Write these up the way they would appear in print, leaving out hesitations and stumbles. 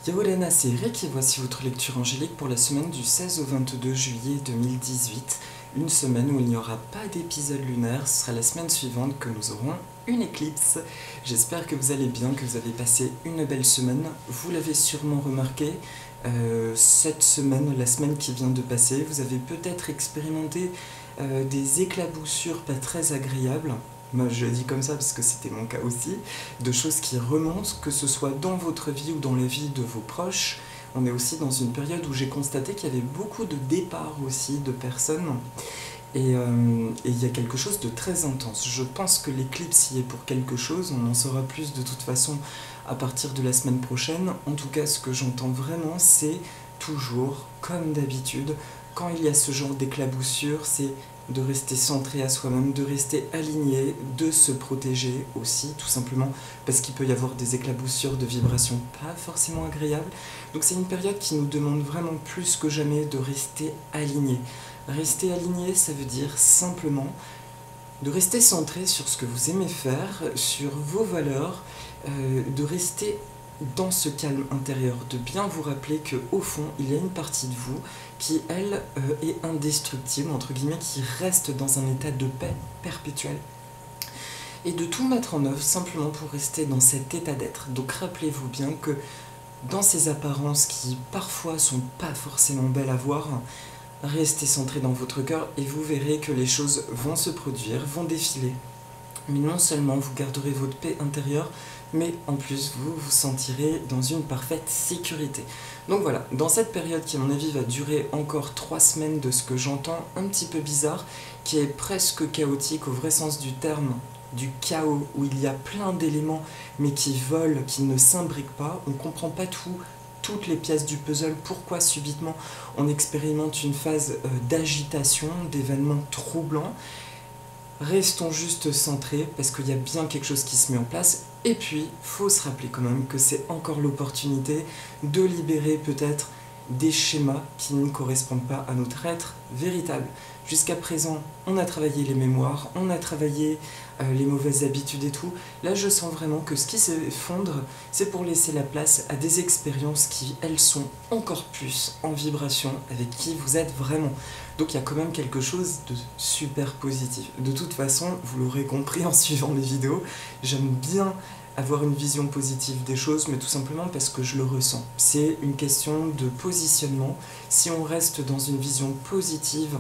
Yaolana, c'est Rick et voici votre lecture angélique pour la semaine du 16 au 22 juillet 2018. Une semaine où il n'y aura pas d'épisode lunaire, ce sera la semaine suivante que nous aurons une éclipse. J'espère que vous allez bien, que vous avez passé une belle semaine. Vous l'avez sûrement remarqué, cette semaine, la semaine qui vient de passer, vous avez peut-être expérimenté des éclaboussures pas très agréables. Moi, je le dis comme ça parce que c'était mon cas aussi, de choses qui remontent, que ce soit dans votre vie ou dans la vie de vos proches. On est aussi dans une période où j'ai constaté qu'il y avait beaucoup de départs aussi de personnes. Et il y a quelque chose de très intense. Je pense que l'éclipse y est pour quelque chose, on en saura plus de toute façon à partir de la semaine prochaine. En tout cas, ce que j'entends vraiment, c'est toujours, comme d'habitude, quand il y a ce genre d'éclaboussure, c'est de rester centré à soi-même, de rester aligné, de se protéger aussi, tout simplement, parce qu'il peut y avoir des éclaboussures de vibrations pas forcément agréables. Donc c'est une période qui nous demande vraiment plus que jamais de rester aligné. Rester aligné, ça veut dire simplement de rester centré sur ce que vous aimez faire, sur vos valeurs, de rester dans ce calme intérieur, de bien vous rappeler qu'au fond, il y a une partie de vous qui, elle, est indestructible, entre guillemets, qui reste dans un état de paix perpétuel. Et de tout mettre en œuvre simplement pour rester dans cet état d'être. Donc rappelez-vous bien que dans ces apparences qui parfois sont pas forcément belles à voir, restez centré dans votre cœur et vous verrez que les choses vont se produire, vont défiler. Mais non seulement vous garderez votre paix intérieure, mais en plus vous vous sentirez dans une parfaite sécurité. Donc voilà, dans cette période qui à mon avis va durer encore 3 semaines de ce que j'entends, un petit peu bizarre, qui est presque chaotique au vrai sens du terme, du chaos, où il y a plein d'éléments mais qui volent, qui ne s'imbriquent pas, on ne comprend pas toutes les pièces du puzzle, pourquoi subitement on expérimente une phase d'agitation, d'événements troublants. Restons juste centrés parce qu'il y a bien quelque chose qui se met en place. Et puis, il faut se rappeler quand même que c'est encore l'opportunité de libérer peut-être des schémas qui ne correspondent pas à notre être véritable. Jusqu'à présent, on a travaillé les mémoires, on a travaillé les mauvaises habitudes et tout. Là, je sens vraiment que ce qui s'effondre, c'est pour laisser la place à des expériences qui, elles, sont encore plus en vibration avec qui vous êtes vraiment. Donc il y a quand même quelque chose de super positif. De toute façon, vous l'aurez compris en suivant les vidéos, j'aime bien avoir une vision positive des choses, mais tout simplement parce que je le ressens. C'est une question de positionnement. Si on reste dans une vision positive,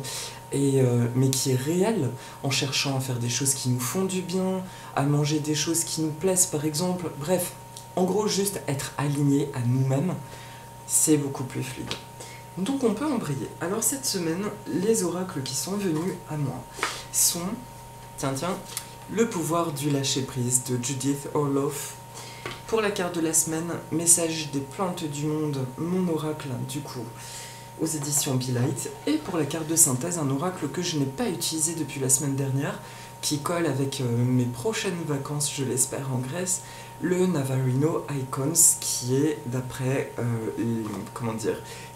mais qui est réelle, en cherchant à faire des choses qui nous font du bien, à manger des choses qui nous plaisent par exemple, bref, en gros juste être aligné à nous-mêmes, c'est beaucoup plus fluide. Donc on peut embrayer. Alors cette semaine, les oracles qui sont venus à moi sont, tiens, le pouvoir du lâcher-prise de Judith Orloff. Pour la carte de la semaine, message des plantes du monde, mon oracle du coup, aux éditions Be Light. Et pour la carte de synthèse, un oracle que je n'ai pas utilisé depuis la semaine dernière, qui colle avec mes prochaines vacances, je l'espère, en Grèce, le Navarino Icons, qui est d'après,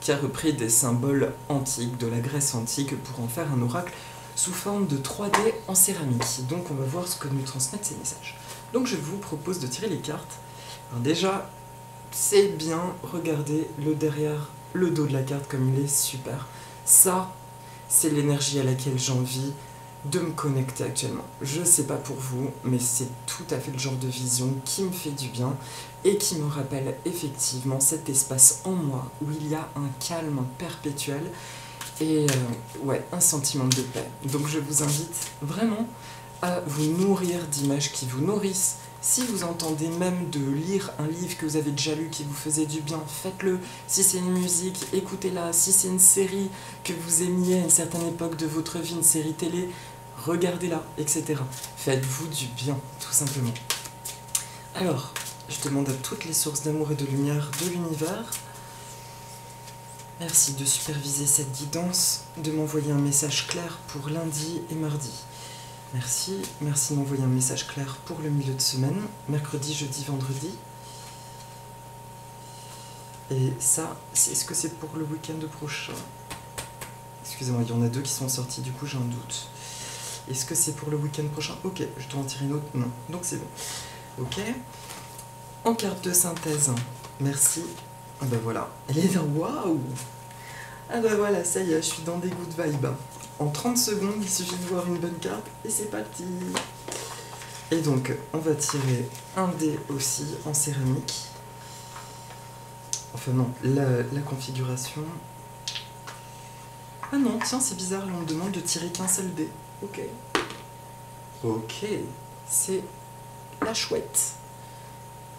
qui a repris des symboles antiques, de la Grèce antique, pour en faire un oracle sous forme de 3D en céramique. Donc on va voir ce que nous transmettent ces messages. Donc je vous propose de tirer les cartes. Alors déjà, c'est bien, regardez le derrière, le dos de la carte comme il est super. Ça, c'est l'énergie à laquelle j'ai envie de me connecter actuellement. Je sais pas pour vous, mais c'est tout à fait le genre de vision qui me fait du bien et qui me rappelle effectivement cet espace en moi où il y a un calme perpétuel et ouais, un sentiment de paix. Donc je vous invite vraiment à vous nourrir d'images qui vous nourrissent. Si vous entendez même de lire un livre que vous avez déjà lu qui vous faisait du bien, faites-le. Si c'est une musique, écoutez-la. Si c'est une série que vous aimiez à une certaine époque de votre vie, une série télé, regardez-la, etc. Faites-vous du bien, tout simplement. Alors, je demande à toutes les sources d'amour et de lumière de l'univers, merci de superviser cette guidance, de m'envoyer un message clair pour lundi et mardi. Merci, merci de m'envoyer un message clair pour le milieu de semaine, mercredi, jeudi, vendredi. Et ça, est-ce que c'est pour le week-end prochain? Excusez-moi, il y en a 2 qui sont sortis, du coup j'ai un doute. Est-ce que c'est pour le week-end prochain? Ok, je dois en tirer une autre? Non, donc c'est bon. Ok. En carte de synthèse, merci Ah bah voilà, elle est là, waouh. Ah bah voilà, ça y est, je suis dans des good vibes. En 30 secondes, il suffit de voir une bonne carte et c'est parti. Et donc, on va tirer un dé aussi en céramique. Enfin non, la configuration... Ah non, tiens, c'est bizarre, là on me demande de tirer qu'un seul dé. Ok. Ok, c'est la chouette.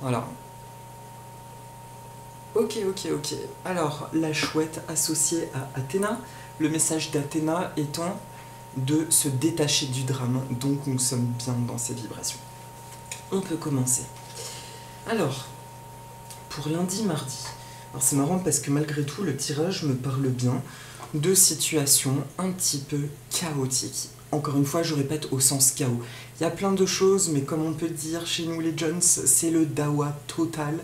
Voilà. Ok. Alors, la chouette associée à Athéna, le message d'Athéna étant de se détacher du drame, donc nous sommes bien dans ces vibrations. On peut commencer. Alors, pour lundi, mardi, alors c'est marrant parce que malgré tout, le tirage me parle bien de situations un petit peu chaotiques. Encore une fois, je répète au sens chaos. Il y a plein de choses, mais comme on peut dire chez nous les Jones, c'est le dawa total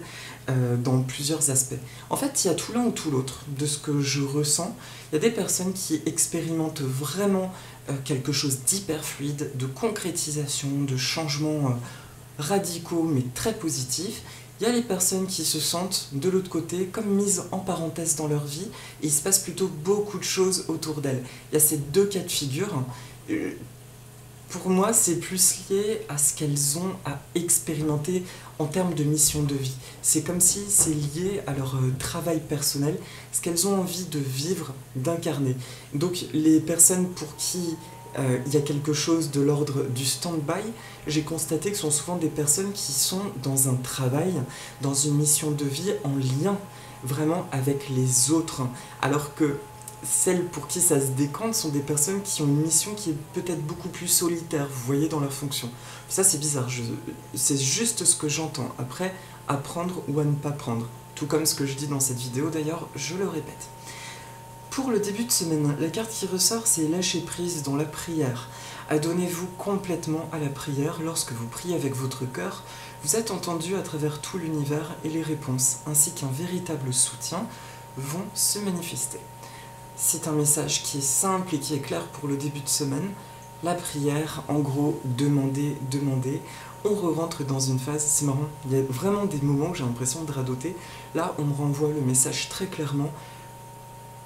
dans plusieurs aspects. En fait, il y a tout l'un ou tout l'autre de ce que je ressens. Il y a des personnes qui expérimentent vraiment quelque chose d'hyper fluide, de concrétisation, de changements radicaux, mais très positifs. Il y a les personnes qui se sentent, de l'autre côté, comme mises en parenthèse dans leur vie, et il se passe plutôt beaucoup de choses autour d'elles. Il y a ces deux cas de figure. Pour moi, c'est plus lié à ce qu'elles ont à expérimenter en termes de mission de vie. C'est comme si c'est lié à leur travail personnel, ce qu'elles ont envie de vivre, d'incarner. Donc les personnes pour qui il y a quelque chose de l'ordre du stand-by, j'ai constaté que ce sont souvent des personnes qui sont dans un travail, dans une mission de vie en lien vraiment avec les autres, alors que celles pour qui ça se décante sont des personnes qui ont une mission qui est peut-être beaucoup plus solitaire, vous voyez, dans leur fonction. Ça c'est bizarre, c'est juste ce que j'entends. Après, à prendre ou à ne pas prendre. Tout comme ce que je dis dans cette vidéo d'ailleurs, je le répète. Pour le début de semaine, la carte qui ressort, c'est lâcher prise dans la prière. Adonnez-vous complètement à la prière. Lorsque vous priez avec votre cœur, vous êtes entendu à travers tout l'univers et les réponses, ainsi qu'un véritable soutien, vont se manifester. C'est un message qui est simple et qui est clair pour le début de semaine. La prière, en gros, demandez. On re-rentre dans une phase, c'est marrant, il y a vraiment des moments où j'ai l'impression de radoter. Là, on me renvoie le message très clairement.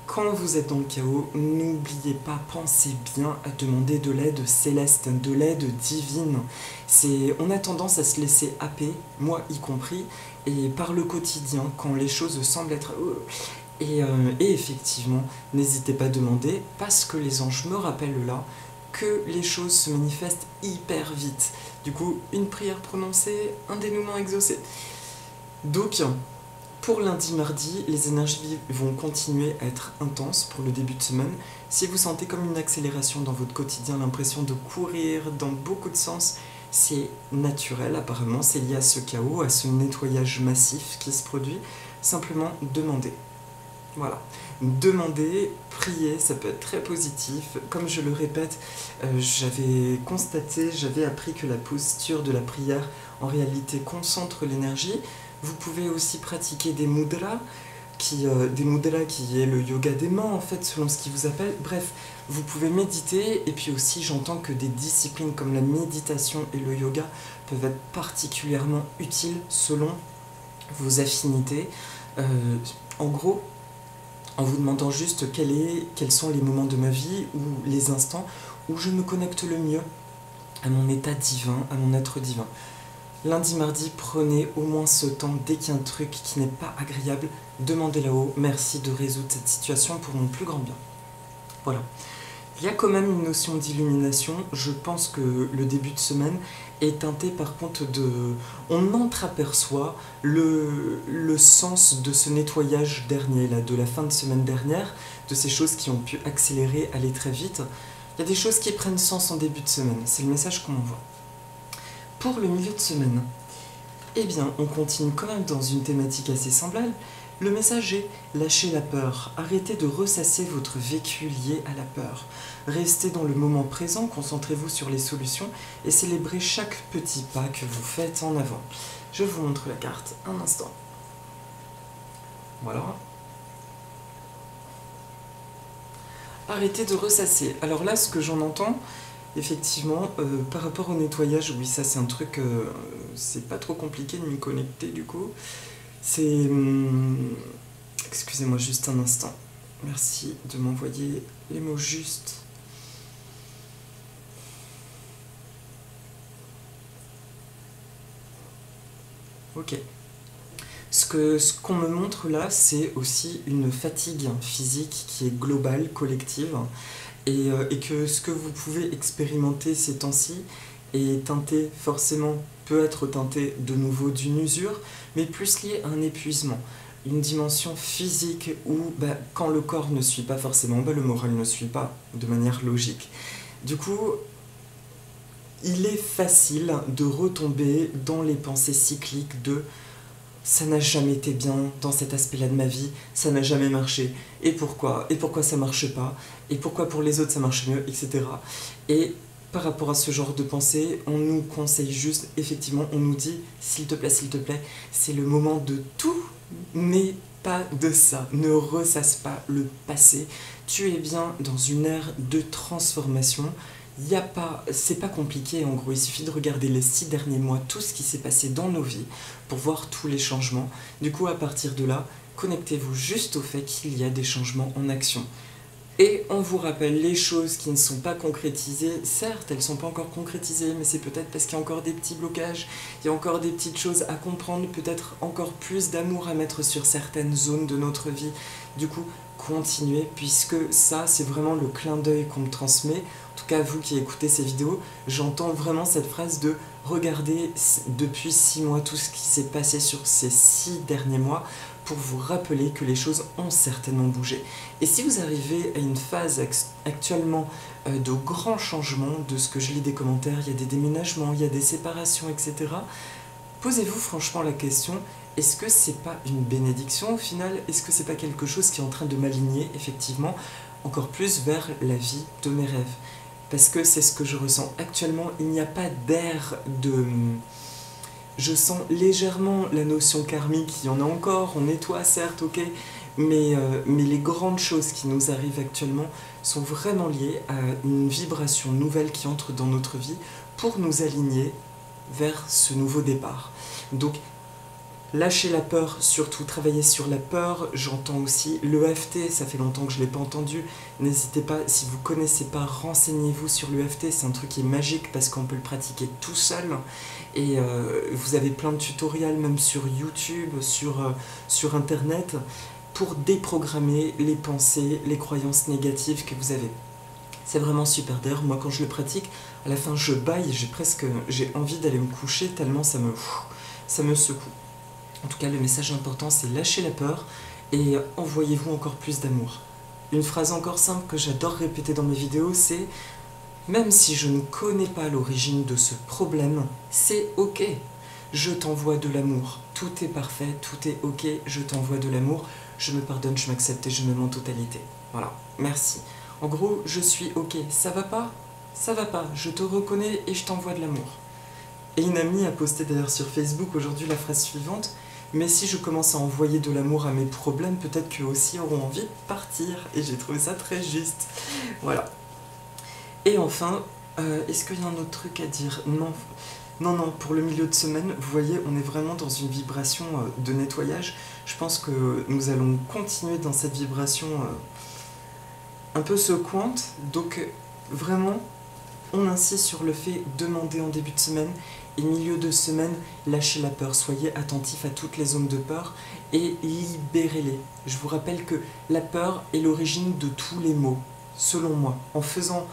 Quand vous êtes dans le chaos, n'oubliez pas, pensez bien à demander de l'aide céleste, de l'aide divine. On a tendance à se laisser happer, moi y compris, et par le quotidien, quand les choses semblent être... Et effectivement, n'hésitez pas à demander, parce que les anges me rappellent là que les choses se manifestent hyper vite. Du coup, une prière prononcée, un dénouement exaucé. Donc, pour lundi, mardi, les énergies vont continuer à être intenses pour le début de semaine. Si vous sentez comme une accélération dans votre quotidien, l'impression de courir dans beaucoup de sens, c'est naturel apparemment, c'est lié à ce chaos, à ce nettoyage massif qui se produit. Simplement, demandez. Voilà, demander, prier, ça peut être très positif. Comme je le répète, j'avais appris que la posture de la prière, en réalité, concentre l'énergie. Vous pouvez aussi pratiquer des mudras, qui est le yoga des mains, en fait, selon ce qui vous appelle. Bref, vous pouvez méditer, et puis aussi, j'entends que des disciplines comme la méditation et le yoga peuvent être particulièrement utiles selon vos affinités. En gros, en vous demandant juste quels sont les moments de ma vie ou les instants où je me connecte le mieux à mon état divin, à mon être divin. Lundi, mardi, prenez au moins ce temps dès qu'il y a un truc qui n'est pas agréable, demandez là-haut, merci de résoudre cette situation pour mon plus grand bien. Voilà. Il y a quand même une notion d'illumination, je pense que le début de semaine est teinté par contre de... On entreaperçoit le sens de ce nettoyage dernier, là, de la fin de semaine dernière, de ces choses qui ont pu accélérer, aller très vite. Il y a des choses qui prennent sens en début de semaine, c'est le message qu'on envoie. Pour le milieu de semaine, eh bien, on continue quand même dans une thématique assez semblable. Le message est « Lâchez la peur, arrêtez de ressasser votre vécu lié à la peur. Restez dans le moment présent, concentrez-vous sur les solutions et célébrez chaque petit pas que vous faites en avant. » Je vous montre la carte un instant. Voilà. Arrêtez de ressasser. Alors là, ce que j'en entends, effectivement, par rapport au nettoyage, oui, ça c'est un truc, c'est pas trop compliqué de m'y connecter du coup. C'est Excusez-moi juste un instant. Merci de m'envoyer les mots justes. Ok. Ce qu'on me montre là, c'est aussi une fatigue physique qui est globale, collective, et que ce que vous pouvez expérimenter ces temps-ci est teinté forcément, peut être teinté de nouveau d'une usure, mais plus lié à un épuisement, une dimension physique où quand le corps ne suit pas forcément, le moral ne suit pas de manière logique. Du coup, il est facile de retomber dans les pensées cycliques de ça n'a jamais été bien dans cet aspect-là de ma vie, ça n'a jamais marché, et pourquoi ça marche pas, et pourquoi pour les autres ça marche mieux, etc. Et par rapport à ce genre de pensée, on nous conseille juste, effectivement, on nous dit, s'il te plaît, c'est le moment de tout, mais pas de ça, ne ressasse pas le passé, tu es bien dans une ère de transformation. C'est pas compliqué en gros, il suffit de regarder les 6 derniers mois, tout ce qui s'est passé dans nos vies, pour voir tous les changements. Du coup, à partir de là, connectez-vous juste au fait qu'il y a des changements en action. Et on vous rappelle les choses qui ne sont pas concrétisées. Certes, elles ne sont pas encore concrétisées, mais c'est peut-être parce qu'il y a encore des petits blocages, il y a encore des petites choses à comprendre, peut-être encore plus d'amour à mettre sur certaines zones de notre vie. Du coup, continuez, puisque ça, c'est vraiment le clin d'œil qu'on me transmet. En tout cas, vous qui écoutez ces vidéos, j'entends vraiment cette phrase de regarder depuis 6 mois tout ce qui s'est passé sur ces 6 derniers mois pour vous rappeler que les choses ont certainement bougé. Et si vous arrivez à une phase actuellement de grands changements, de ce que je lis des commentaires, il y a des déménagements, il y a des séparations, etc., posez-vous franchement la question, est-ce que c'est pas une bénédiction au final? Est-ce que c'est pas quelque chose qui est en train de m'aligner effectivement encore plus vers la vie de mes rêves? Parce que c'est ce que je ressens actuellement, il n'y a pas d'air de... Je sens légèrement la notion karmique, il y en a encore, on nettoie certes, ok, mais les grandes choses qui nous arrivent actuellement sont vraiment liées à une vibration nouvelle qui entre dans notre vie pour nous aligner vers ce nouveau départ. Donc, lâchez la peur, surtout travailler sur la peur. J'entends aussi l'EFT, ça fait longtemps que je ne l'ai pas entendu. N'hésitez pas, si vous ne connaissez pas, renseignez-vous sur l'EFT, c'est un truc qui est magique parce qu'on peut le pratiquer tout seul. Et vous avez plein de tutoriels, même sur YouTube, sur Internet, pour déprogrammer les pensées, les croyances négatives que vous avez. C'est vraiment super. D'ailleurs, moi quand je le pratique, à la fin je baille, j'ai envie d'aller me coucher tellement ça me secoue. En tout cas, le message important, c'est lâcher la peur et envoyez-vous encore plus d'amour. Une phrase encore simple que j'adore répéter dans mes vidéos, c'est « Même si je ne connais pas l'origine de ce problème, c'est ok. Je t'envoie de l'amour. Tout est parfait, tout est ok, je t'envoie de l'amour. Je me pardonne, je m'accepte et je m'aime en totalité. » Voilà, merci. En gros, je suis ok. Ça va pas? Ça va pas. Je te reconnais et je t'envoie de l'amour. Et une amie a posté d'ailleurs sur Facebook aujourd'hui la phrase suivante: mais si je commence à envoyer de l'amour à mes problèmes, peut-être qu'eux aussi auront envie de partir. Et j'ai trouvé ça très juste. Voilà. Et enfin, est-ce qu'il y a un autre truc à dire? Non, pour le milieu de semaine, vous voyez, on est vraiment dans une vibration de nettoyage. Je pense que nous allons continuer dans cette vibration un peu secouante. Donc, vraiment, on insiste sur le fait de demander en début de semaine. Et milieu de semaine, lâchez la peur, soyez attentifs à toutes les zones de peur et libérez-les. Je vous rappelle que la peur est l'origine de tous les maux, selon moi. En faisant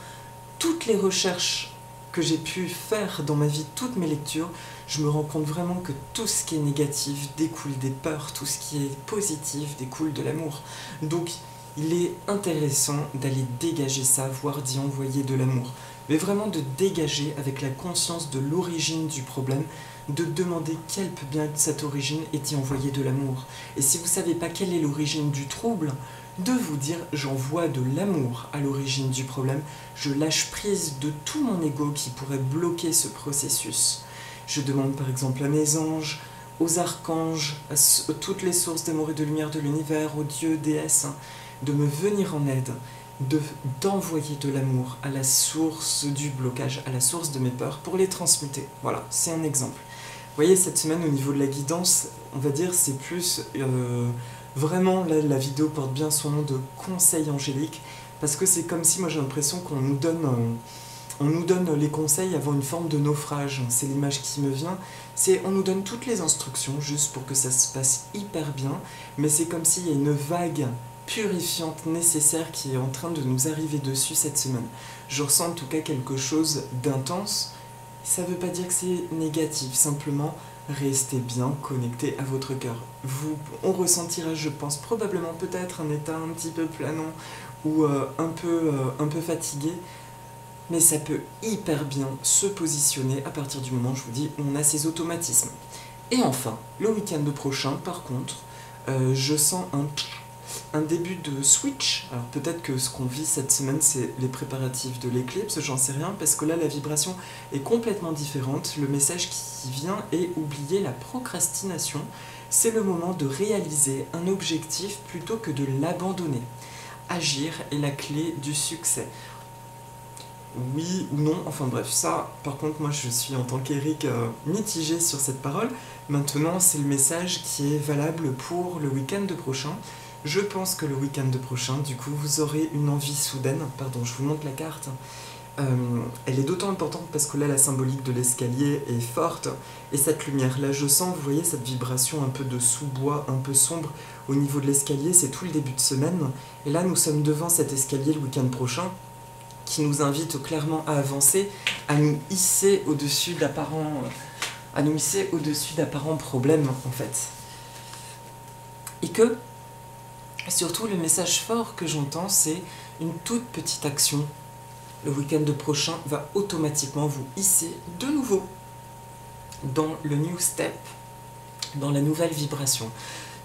toutes les recherches que j'ai pu faire dans ma vie, toutes mes lectures, je me rends compte vraiment que tout ce qui est négatif découle des peurs, tout ce qui est positif découle de l'amour. Donc, il est intéressant d'aller dégager ça, voire d'y envoyer de l'amour. Mais vraiment de dégager avec la conscience de l'origine du problème, de demander quelle peut bien être cette origine et d'y envoyer de l'amour. Et si vous ne savez pas quelle est l'origine du trouble, de vous dire j'envoie de l'amour à l'origine du problème, je lâche prise de tout mon ego qui pourrait bloquer ce processus. Je demande par exemple à mes anges, aux archanges, à toutes les sources d'amour et de lumière de l'univers, aux dieux, déesses, de me venir en aide, d'envoyer de l'amour à la source du blocage, à la source de mes peurs, pour les transmuter. Voilà, c'est un exemple. Vous voyez, cette semaine, au niveau de la guidance, on va dire, c'est plus Vraiment, là, la vidéo porte bien son nom de conseils angéliques, parce que c'est comme si moi j'ai l'impression qu'on nous donne... on nous donne les conseils avant une forme de naufrage, c'est l'image qui me vient. C'est on nous donne toutes les instructions juste pour que ça se passe hyper bien, mais c'est comme s'il y a une vague purifiante nécessaire qui est en train de nous arriver dessus cette semaine. Je ressens en tout cas quelque chose d'intense. Ça ne veut pas dire que c'est négatif, simplement restez bien connecté à votre cœur. On ressentira, je pense, probablement peut-être un état un petit peu planant ou un peu fatigué, mais ça peut hyper bien se positionner à partir du moment, je vous dis, où on a ces automatismes. Et enfin, le week-end prochain, par contre, je sens un début de switch. Alors peut-être que ce qu'on vit cette semaine, c'est les préparatifs de l'éclipse, j'en sais rien, parce que là, la vibration est complètement différente. Le message qui vient est oublier la procrastination. C'est le moment de réaliser un objectif plutôt que de l'abandonner. Agir est la clé du succès. Oui ou non, enfin bref, ça, par contre, moi je suis en tant qu'Eric mitigé sur cette parole. Maintenant, c'est le message qui est valable pour le week-end prochain. Je pense que le week-end prochain, du coup, vous aurez une envie soudaine. Pardon, je vous montre la carte. Elle est d'autant importante parce que là, la symbolique de l'escalier est forte. Et cette lumière-là, je sens, vous voyez, cette vibration un peu de sous-bois, un peu sombre au niveau de l'escalier. C'est tout le début de semaine. Et là, nous sommes devant cet escalier le week-end prochain, qui nous invite clairement à avancer, à nous hisser au-dessus d'apparents problèmes, en fait. Et que, surtout, le message fort que j'entends, c'est une toute petite action. Le week-end prochain va automatiquement vous hisser de nouveau dans le new step, dans la nouvelle vibration.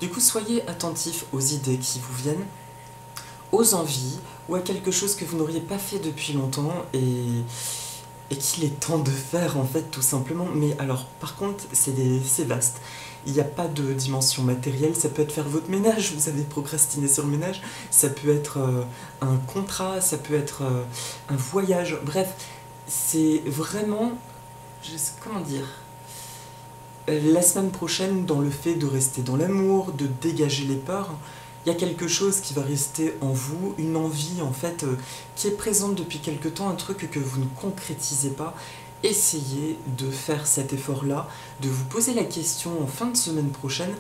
Du coup, soyez attentifs aux idées qui vous viennent, aux envies, ou à quelque chose que vous n'auriez pas fait depuis longtemps et qu'il est temps de faire, en fait, tout simplement. Mais alors, par contre, c'est vaste. Il n'y a pas de dimension matérielle, ça peut être faire votre ménage, vous avez procrastiné sur le ménage, ça peut être un contrat, ça peut être un voyage, bref, c'est vraiment, comment dire, la semaine prochaine, dans le fait de rester dans l'amour, de dégager les peurs, il y a quelque chose qui va rester en vous, une envie en fait qui est présente depuis quelque temps, un truc que vous ne concrétisez pas. Essayez de faire cet effort-là, de vous poser la question en fin de semaine prochaine,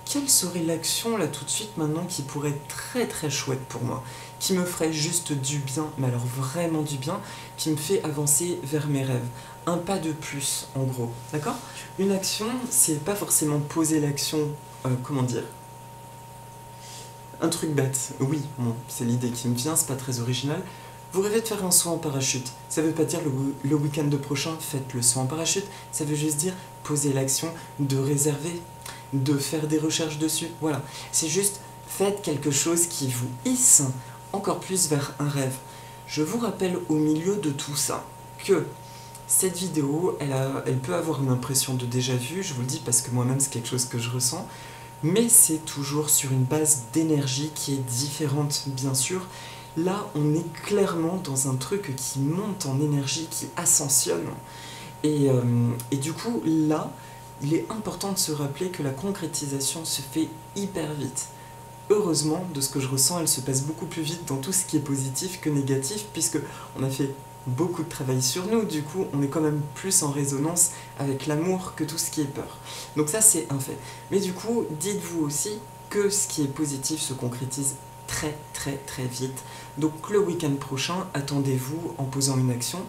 quelle serait l'action là tout de suite maintenant qui pourrait être très très chouette pour moi, qui me ferait juste du bien, mais alors vraiment du bien, qui me fait avancer vers mes rêves. Un pas de plus en gros, d'accord? Une action, c'est pas forcément poser l'action, comment dire, un truc bête, oui, bon, c'est l'idée qui me vient, c'est pas très original. Vous rêvez de faire un saut en parachute. Ça veut pas dire le week-end prochain, faites le saut en parachute. Ça veut juste dire poser l'action de réserver, de faire des recherches dessus. Voilà, c'est juste faites quelque chose qui vous hisse encore plus vers un rêve. Je vous rappelle au milieu de tout ça que cette vidéo, elle peut avoir une impression de déjà-vu, je vous le dis parce que moi-même c'est quelque chose que je ressens. Mais c'est toujours sur une base d'énergie qui est différente, bien sûr. Là, on est clairement dans un truc qui monte en énergie, qui ascensionne. Et du coup, là, il est important de se rappeler que la concrétisation se fait hyper vite. Heureusement, de ce que je ressens, elle se passe beaucoup plus vite dans tout ce qui est positif que négatif, puisque on a fait beaucoup de travail sur nous, du coup on est quand même plus en résonance avec l'amour que tout ce qui est peur. Donc ça c'est un fait. Mais du coup, dites-vous aussi que ce qui est positif se concrétise très très très vite. Donc le week-end prochain, attendez-vous en posant une action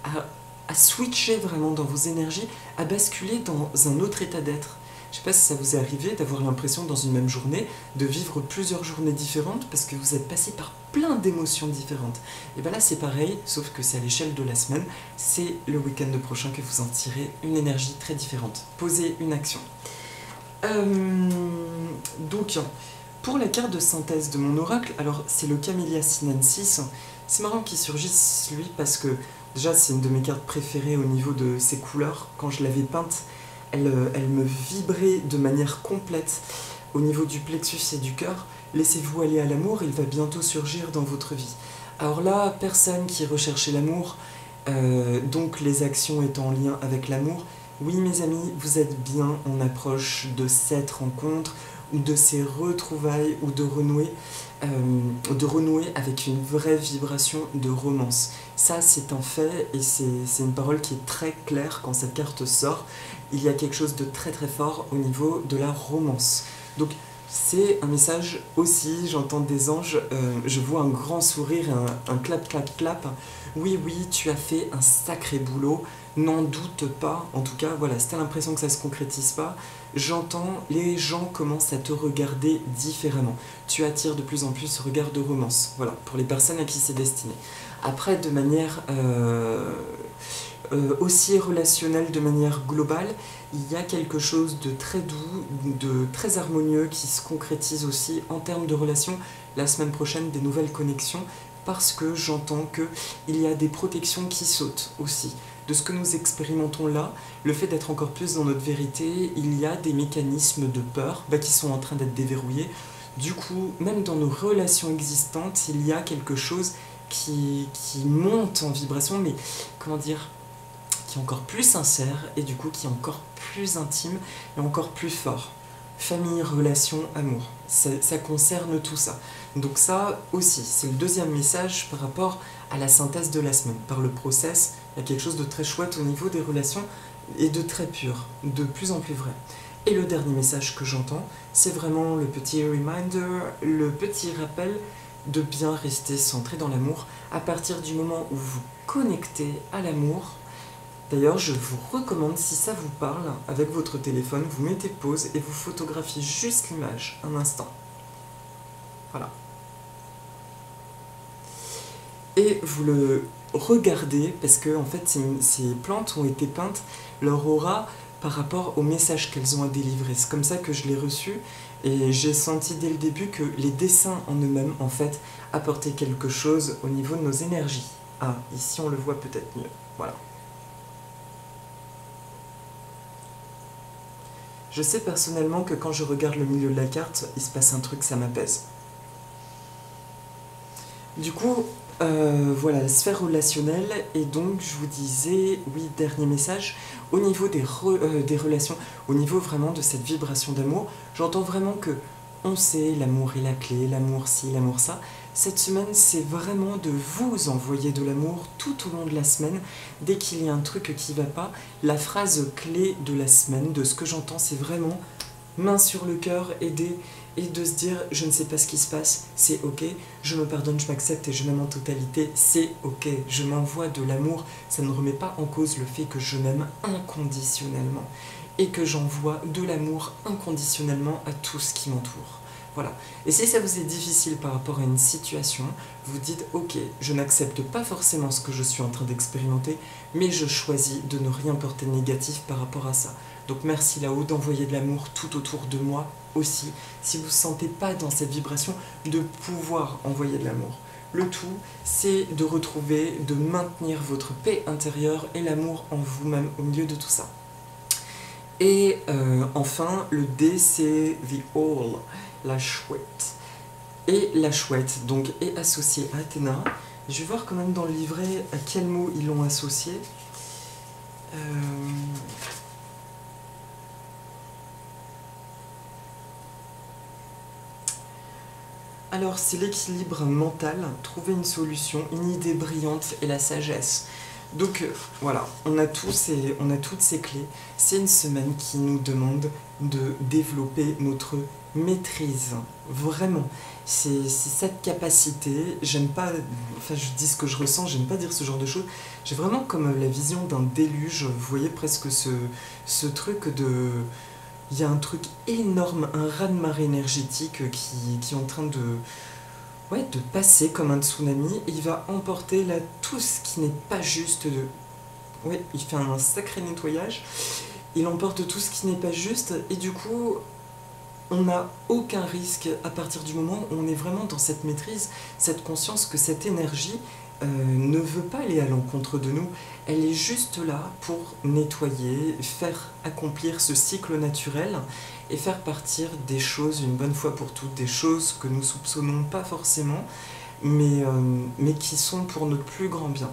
à switcher vraiment dans vos énergies, à basculer dans un autre état d'être. Je sais pas si ça vous est arrivé d'avoir l'impression dans une même journée de vivre plusieurs journées différentes parce que vous êtes passé par plein d'émotions différentes. Et bien là c'est pareil, sauf que c'est à l'échelle de la semaine, c'est le week-end prochain que vous en tirez une énergie très différente. Posez une action. Donc, pour la carte de synthèse de mon oracle, alors c'est le Camellia Sinensis. C'est marrant qu'il surgisse lui parce que déjà c'est une de mes cartes préférées au niveau de ses couleurs. Quand je l'avais peinte, elle me vibrait de manière complète au niveau du plexus et du cœur. Laissez-vous aller à l'amour, il va bientôt surgir dans votre vie. Alors là, personne qui recherchait l'amour, donc les actions étant en lien avec l'amour, oui mes amis, vous êtes bien en approche de cette rencontre de ces retrouvailles ou de renouer avec une vraie vibration de romance. Ça, c'est un fait et c'est une parole qui est très claire quand cette carte sort. Il y a quelque chose de très très fort au niveau de la romance. Donc, c'est un message aussi, j'entends des anges, je vois un grand sourire, un clap, clap, clap. Oui, oui, tu as fait un sacré boulot, n'en doute pas. En tout cas, voilà, si t'as l'impression que ça se concrétise pas, j'entends, les gens commencent à te regarder différemment. Tu attires de plus en plus ce regard de romance, voilà, pour les personnes à qui c'est destiné. Après, de manière aussi relationnelle, de manière globale, il y a quelque chose de très doux, de très harmonieux qui se concrétise aussi en termes de relations la semaine prochaine, des nouvelles connexions, parce que j'entends qu'il y a des protections qui sautent aussi. De ce que nous expérimentons là, le fait d'être encore plus dans notre vérité, il y a des mécanismes de peur qui sont en train d'être déverrouillés. Du coup, même dans nos relations existantes, il y a quelque chose qui monte en vibration, mais comment dire, qui est encore plus sincère et du coup qui est encore plus intime et encore plus fort. Famille, relation, amour, ça concerne tout ça. Donc ça aussi, c'est le deuxième message par rapport à la synthèse de la semaine. Par le process, il y a quelque chose de très chouette au niveau des relations et de très pur, de plus en plus vrai. Et le dernier message que j'entends, c'est vraiment le petit reminder, le petit rappel de bien rester centré dans l'amour à partir du moment où vous connectez à l'amour. D'ailleurs, je vous recommande, si ça vous parle, avec votre téléphone, vous mettez pause et vous photographiez juste l'image, un instant. Voilà. Et vous le regardez, parce que en fait, ces plantes ont été peintes, leur aura, par rapport au message qu'elles ont à délivrer. C'est comme ça que je l'ai reçu, et j'ai senti dès le début que les dessins en eux-mêmes, en fait, apportaient quelque chose au niveau de nos énergies. Ah, ici on le voit peut-être mieux. Voilà. Je sais personnellement que quand je regarde le milieu de la carte, il se passe un truc, ça m'apaise. Du coup, voilà, la sphère relationnelle, et donc je vous disais, oui, dernier message, au niveau des relations, au niveau vraiment de cette vibration d'amour, j'entends vraiment que on sait, l'amour est la clé, l'amour ci, l'amour ça. Cette semaine, c'est vraiment de vous envoyer de l'amour tout au long de la semaine. Dès qu'il y a un truc qui va pas, la phrase clé de la semaine, de ce que j'entends, c'est vraiment main sur le cœur, aider, et de se dire je ne sais pas ce qui se passe, c'est ok, je me pardonne, je m'accepte et je m'aime en totalité, c'est ok, je m'envoie de l'amour, ça ne remet pas en cause le fait que je m'aime inconditionnellement et que j'envoie de l'amour inconditionnellement à tout ce qui m'entoure. Voilà. Et si ça vous est difficile par rapport à une situation, vous dites ok, je n'accepte pas forcément ce que je suis en train d'expérimenter, mais je choisis de ne rien porter de négatif par rapport à ça. Donc merci là-haut d'envoyer de l'amour tout autour de moi aussi, si vous ne vous sentez pas dans cette vibration, de pouvoir envoyer de l'amour. Le tout, c'est de retrouver, de maintenir votre paix intérieure et l'amour en vous-même au milieu de tout ça. Et enfin, le D, c'est The Owl, la chouette. Et la chouette, donc, est associée à Athéna. Je vais voir quand même dans le livret à quel mot ils l'ont associé. Alors, c'est l'équilibre mental, trouver une solution, une idée brillante et la sagesse. Donc voilà, on a toutes ces clés. C'est une semaine qui nous demande de développer notre maîtrise. Vraiment, c'est cette capacité. J'aime pas, enfin je dis ce que je ressens, j'aime pas dire ce genre de choses. J'ai vraiment comme la vision d'un déluge. Vous voyez presque ce truc de... Il y a un truc énorme, un raz-de-marée énergétique qui est en train de passer comme un tsunami, et il va emporter là tout ce qui n'est pas juste. Il fait un sacré nettoyage, il emporte tout ce qui n'est pas juste, et du coup, on n'a aucun risque à partir du moment où on est vraiment dans cette maîtrise, cette conscience que cette énergie ne veut pas aller à l'encontre de nous, elle est juste là pour nettoyer, faire accomplir ce cycle naturel et faire partir des choses une bonne fois pour toutes, des choses que nous soupçonnons pas forcément, mais qui sont pour notre plus grand bien.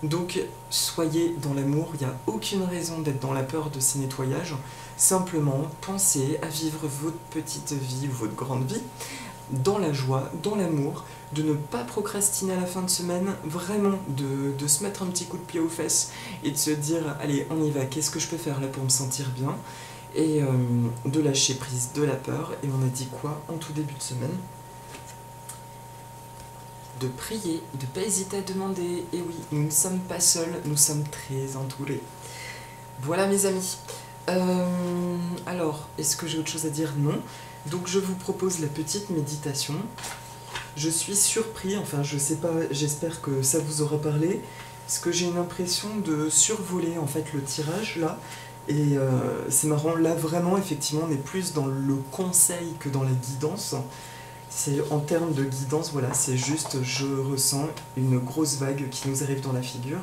Donc soyez dans l'amour, il n'y a aucune raison d'être dans la peur de ces nettoyages. Simplement, pensez à vivre votre petite vie ou votre grande vie dans la joie, dans l'amour, de ne pas procrastiner à la fin de semaine, vraiment de se mettre un petit coup de pied aux fesses et de se dire allez, on y va, qu'est-ce que je peux faire là pour me sentir bien, et de lâcher prise de la peur. Et on a dit quoi en tout début de semaine? De prier, de ne pas hésiter à demander. Et oui, nous ne sommes pas seuls, nous sommes très entourés. Voilà mes amis. Alors, est-ce que j'ai autre chose à dire? Non. Donc je vous propose la petite méditation. Je suis surpris, enfin je sais pas, j'espère que ça vous aura parlé, parce que j'ai une impression de survoler en fait le tirage là, et c'est marrant, là vraiment effectivement on est plus dans le conseil que dans la guidance. C'est en termes de guidance, voilà, c'est juste je ressens une grosse vague qui nous arrive dans la figure.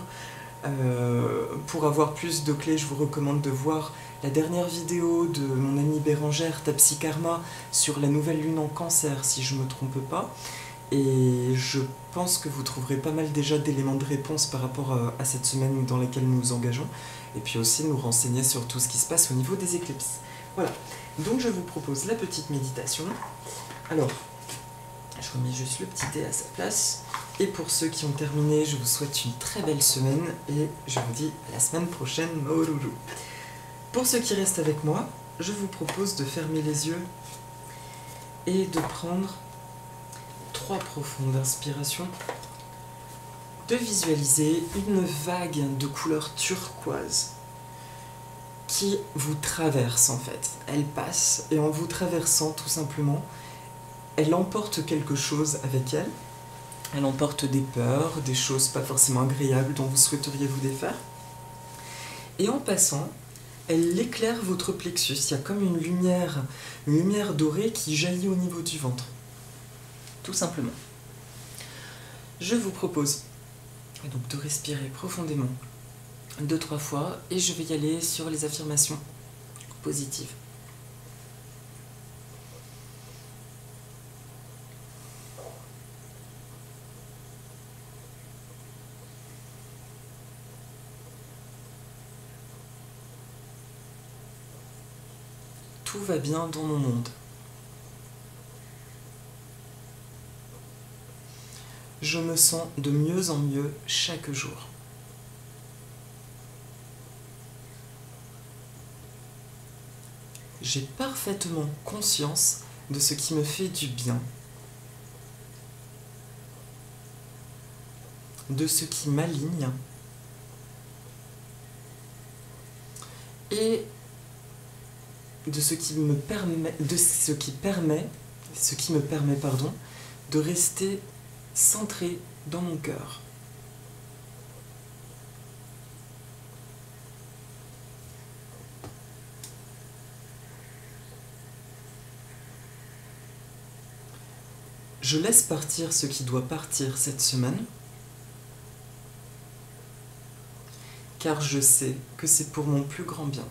Pour avoir plus de clés, je vous recommande de voir la dernière vidéo de mon amie Bérangère, Tapsi Karma, sur la nouvelle lune en cancer, si je ne me trompe pas. Et je pense que vous trouverez pas mal déjà d'éléments de réponse par rapport à cette semaine dans laquelle nous nous engageons. Et puis aussi nous renseigner sur tout ce qui se passe au niveau des éclipses. Voilà, donc je vous propose la petite méditation. Alors, je remets juste le petit thé à sa place. Et pour ceux qui ont terminé, je vous souhaite une très belle semaine et je vous dis à la semaine prochaine, Maolulu. Pour ceux qui restent avec moi, je vous propose de fermer les yeux et de prendre 3 profondes inspirations, de visualiser une vague de couleur turquoise qui vous traverse en fait. Elle passe et en vous traversant tout simplement, elle emporte quelque chose avec elle. Elle emporte des peurs, des choses pas forcément agréables dont vous souhaiteriez vous défaire. Et en passant, elle éclaire votre plexus. Il y a comme une lumière dorée qui jaillit au niveau du ventre. Tout simplement. Je vous propose donc de respirer profondément 2-3 fois et je vais y aller sur les affirmations positives. Tout va bien dans mon monde. Je me sens de mieux en mieux chaque jour. J'ai parfaitement conscience de ce qui me fait du bien, de ce qui m'aligne et de ce qui me permet, de rester centré dans mon cœur. Je laisse partir ce qui doit partir cette semaine, car je sais que c'est pour mon plus grand bien.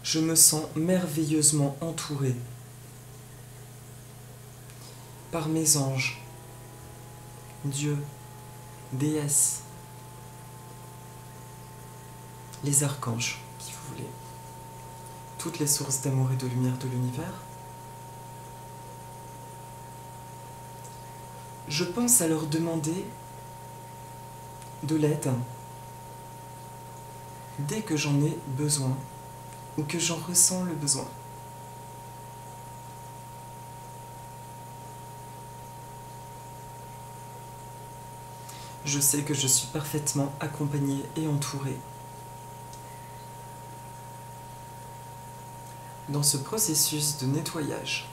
Je me sens merveilleusement entouré par mes anges, Dieu, déesses, les archanges, qui vous voulez, toutes les sources d'amour et de lumière de l'univers. Je pense à leur demander de l'aide dès que j'en ai besoin ou que j'en ressens le besoin. Je sais que je suis parfaitement accompagné et entouré dans ce processus de nettoyage.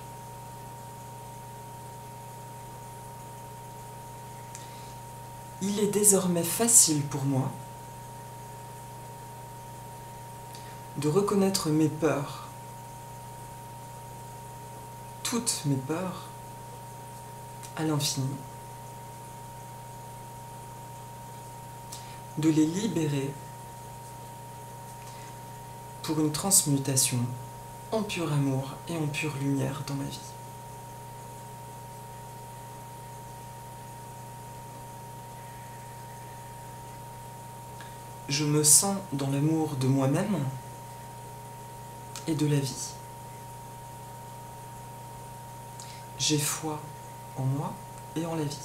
Il est désormais facile pour moi de reconnaître mes peurs, toutes mes peurs, à l'infini, de les libérer pour une transmutation en pur amour et en pure lumière dans ma vie. je me sens dans l'amour de moi-même et de la vie. J'ai foi en moi et en la vie.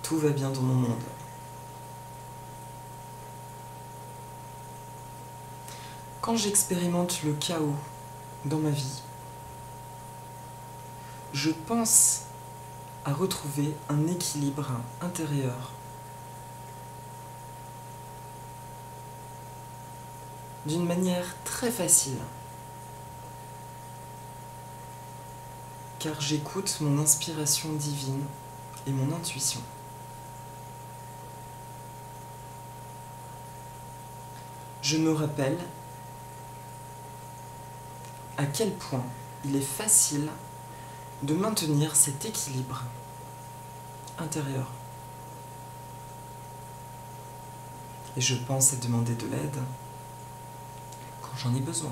Tout va bien dans mon monde. Quand j'expérimente le chaos dans ma vie, je pense à retrouver un équilibre intérieur. D'une manière très facile. Car j'écoute mon inspiration divine et mon intuition. Je me rappelle à quel point il est facile de maintenir cet équilibre intérieur. Et je pense à demander de l'aide quand j'en ai besoin.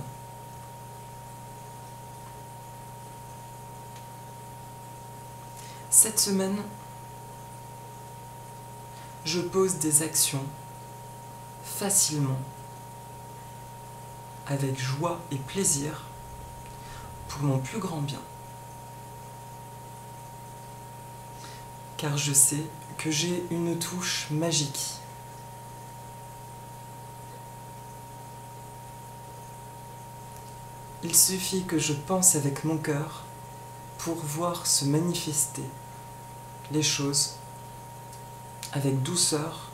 Cette semaine, je pose des actions facilement, avec joie et plaisir, pour mon plus grand bien. Car je sais que j'ai une touche magique. Il suffit que je pense avec mon cœur pour voir se manifester les choses avec douceur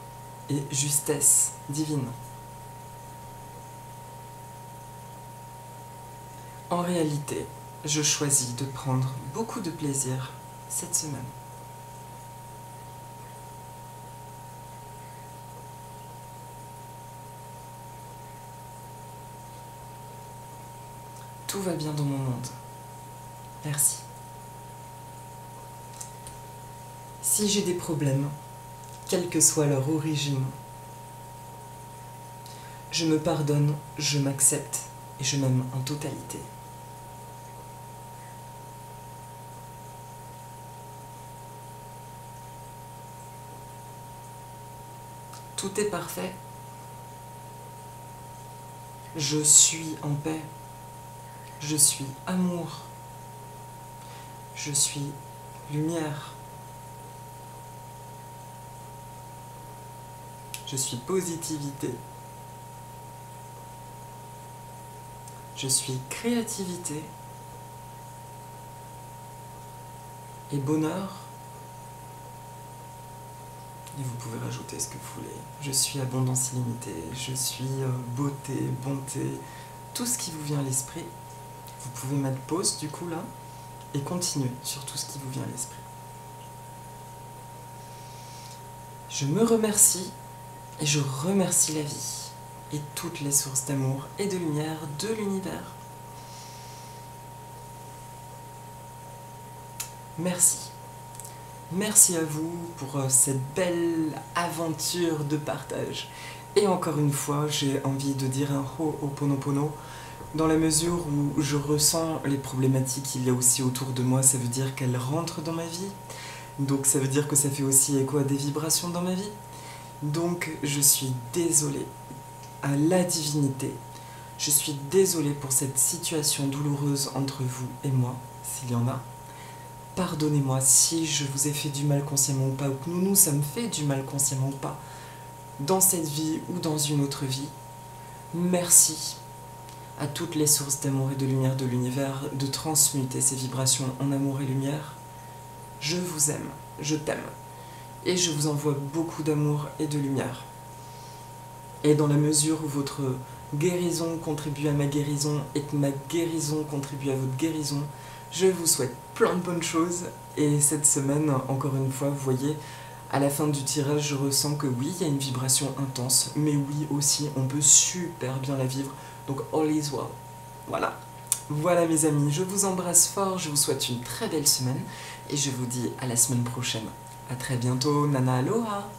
et justesse divine. En réalité, je choisis de prendre beaucoup de plaisir cette semaine. Tout va bien dans mon monde. Merci. Si j'ai des problèmes, quelle que soit leur origine, je me pardonne, je m'accepte et je m'aime en totalité. Tout est parfait. Je suis en paix. Je suis amour. Je suis lumière. Je suis positivité. Je suis créativité et bonheur. Et vous pouvez rajouter ce que vous voulez. Je suis abondance illimitée, je suis beauté, bonté, tout ce qui vous vient à l'esprit. Vous pouvez mettre pause du coup là et continuer sur tout ce qui vous vient à l'esprit. Je me remercie et je remercie la vie et toutes les sources d'amour et de lumière de l'univers. Merci. Merci à vous pour cette belle aventure de partage. Et encore une fois, j'ai envie de dire un Ho'oponopono. Dans la mesure où je ressens les problématiques qu'il y a aussi autour de moi, ça veut dire qu'elles rentrent dans ma vie. Donc ça veut dire que ça fait aussi écho à des vibrations dans ma vie. Donc je suis désolée à la divinité. Je suis désolée pour cette situation douloureuse entre vous et moi, s'il y en a. Pardonnez-moi si je vous ai fait du mal consciemment ou pas, ou que nous nous sommes fait du mal consciemment ou pas, dans cette vie ou dans une autre vie. Merci à toutes les sources d'amour et de lumière de l'univers de transmuter ces vibrations en amour et lumière. Je vous aime, je t'aime, et je vous envoie beaucoup d'amour et de lumière. Et dans la mesure où votre guérison contribue à ma guérison et que ma guérison contribue à votre guérison, je vous souhaite plein de bonnes choses. Et cette semaine, encore une fois, vous voyez, à la fin du tirage, je ressens que oui, il y a une vibration intense, mais oui aussi, on peut super bien la vivre. Donc all is well. Voilà. Voilà mes amis, je vous embrasse fort, je vous souhaite une très belle semaine et je vous dis à la semaine prochaine. À très bientôt, Nana Aloha.